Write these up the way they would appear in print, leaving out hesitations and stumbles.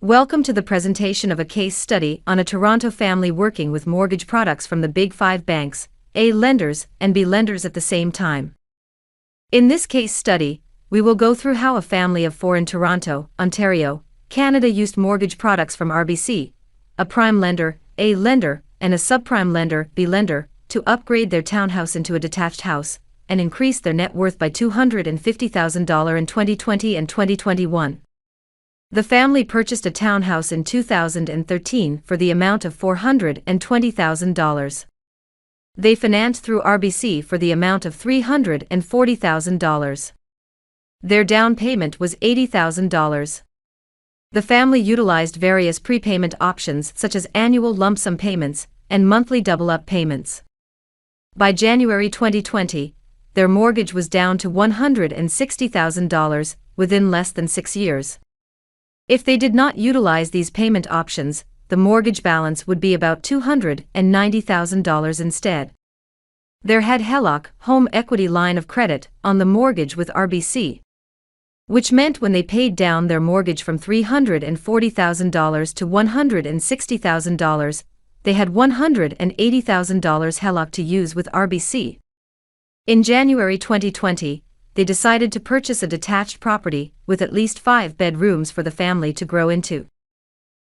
Welcome to the presentation of a case study on a Toronto family working with mortgage products from the Big Five banks, A lenders and B lenders at the same time. In this case study, we will go through how a family of four in Toronto, Ontario, Canada used mortgage products from RBC, a prime lender, A lender, and a subprime lender, B lender, to upgrade their townhouse into a detached house and increase their net worth by $250,000 in 2020 and 2021. The family purchased a townhouse in 2013 for the amount of $420,000. They financed through RBC for the amount of $340,000. Their down payment was $80,000. The family utilized various prepayment options such as annual lump sum payments and monthly double-up payments. By January 2020, their mortgage was down to $160,000 within less than 6 years. If they did not utilize these payment options, the mortgage balance would be about $290,000 instead. There had HELOC, home equity line of credit, on the mortgage with RBC, which meant when they paid down their mortgage from $340,000 to $160,000, they had $180,000 HELOC to use with RBC. In January 2020, they decided to purchase a detached property with at least 5 bedrooms for the family to grow into.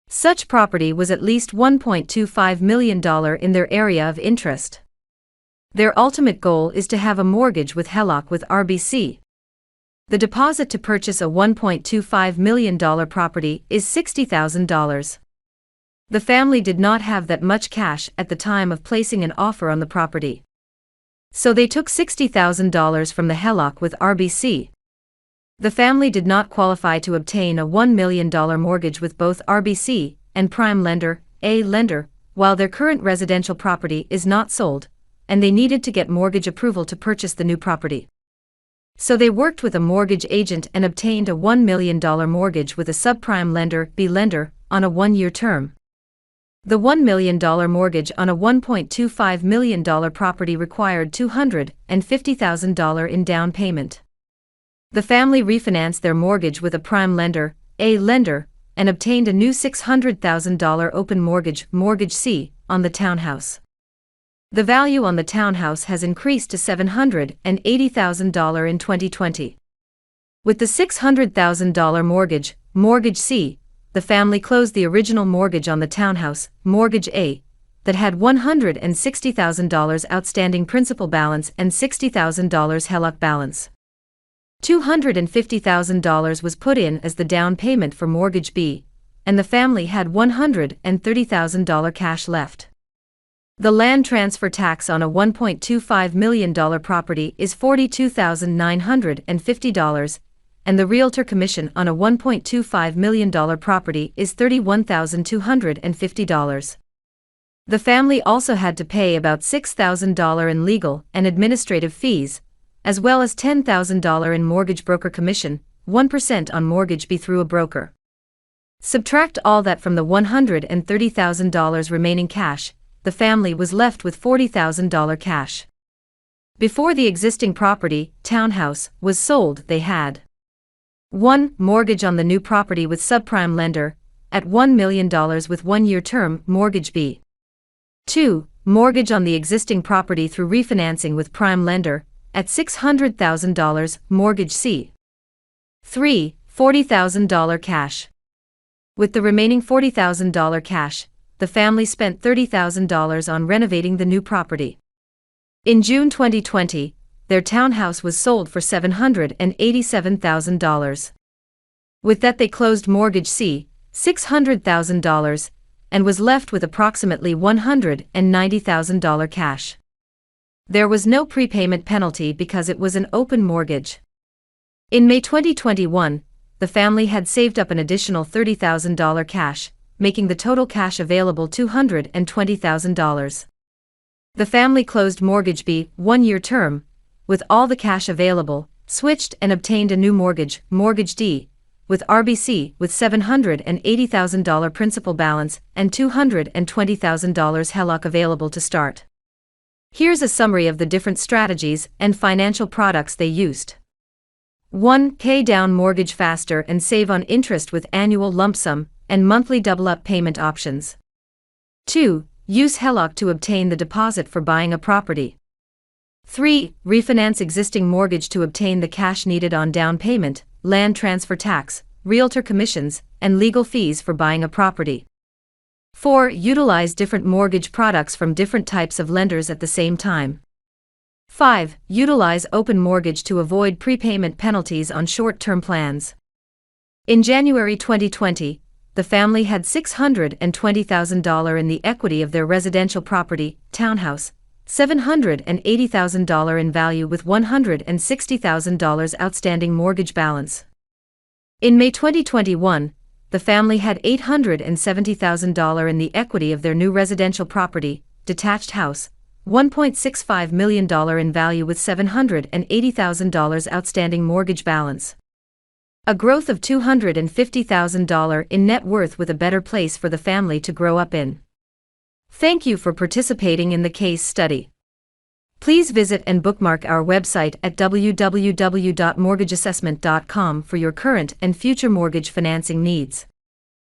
Such property was at least $1.25 million in their area of interest. Their ultimate goal is to have a mortgage with HELOC with RBC. The deposit to purchase a $1.25 million property is $60,000. The family did not have that much cash at the time of placing an offer on the property, so they took $60,000 from the HELOC with RBC. The family did not qualify to obtain a $1 million mortgage with both RBC and prime lender, A lender, while their current residential property is not sold, and they needed to get mortgage approval to purchase the new property. So they worked with a mortgage agent and obtained a $1 million mortgage with a subprime lender, B lender, on a 1-year term. The $1 million mortgage on a $1.25 million property required $250,000 in down payment. The family refinanced their mortgage with a prime lender, A lender, and obtained a new $600,000 open mortgage, Mortgage C, on the townhouse. The value on the townhouse has increased to $780,000 in 2020. With the $600,000 mortgage, Mortgage C, the family closed the original mortgage on the townhouse, Mortgage A, that had $160,000 outstanding principal balance and $60,000 HELOC balance. $250,000 was put in as the down payment for Mortgage B, and the family had $130,000 cash left. The land transfer tax on a $1.25 million property is $42,950, and the realtor commission on a $1.25 million property is $31,250. The family also had to pay about $6,000 in legal and administrative fees, as well as $10,000 in mortgage broker commission, 1% on Mortgage B through a broker. Subtract all that from the $130,000 remaining cash, the family was left with $40,000 cash. Before the existing property, townhouse, was sold, they had 1. Mortgage on the new property with subprime lender, at $1 million with 1-year term, Mortgage B. 2. Mortgage on the existing property through refinancing with prime lender, at $600,000, Mortgage C. 3. $40,000 cash. With the remaining $40,000 cash, the family spent $30,000 on renovating the new property. In June 2020, their townhouse was sold for $787,000. With that they closed Mortgage C, $600,000, and was left with approximately $190,000 cash. There was no prepayment penalty because it was an open mortgage. In May 2021, the family had saved up an additional $30,000 cash, making the total cash available $220,000. The family closed Mortgage B, 1-year term, with all the cash available, switched and obtained a new mortgage, Mortgage D, with RBC with $780,000 principal balance and $220,000 HELOC available to start. Here's a summary of the different strategies and financial products they used. 1. Pay down mortgage faster and save on interest with annual lump sum, and monthly double-up payment options. 2. Use HELOC to obtain the deposit for buying a property. 3. Refinance existing mortgage to obtain the cash needed on down payment, land transfer tax, realtor commissions, and legal fees for buying a property. 4. Utilize different mortgage products from different types of lenders at the same time. 5. Utilize open mortgage to avoid prepayment penalties on short-term plans. In January 2020, the family had $620,000 in the equity of their residential property, Townhouse, $780,000 in value with $160,000 outstanding mortgage balance. In May 2021, the family had $870,000 in the equity of their new residential property, Detached house, $1.65 million in value with $780,000 outstanding mortgage balance. A growth of $250,000 in net worth with a better place for the family to grow up in. Thank you for participating in the case study. Please visit and bookmark our website at www.mortgageassessment.com for your current and future mortgage financing needs.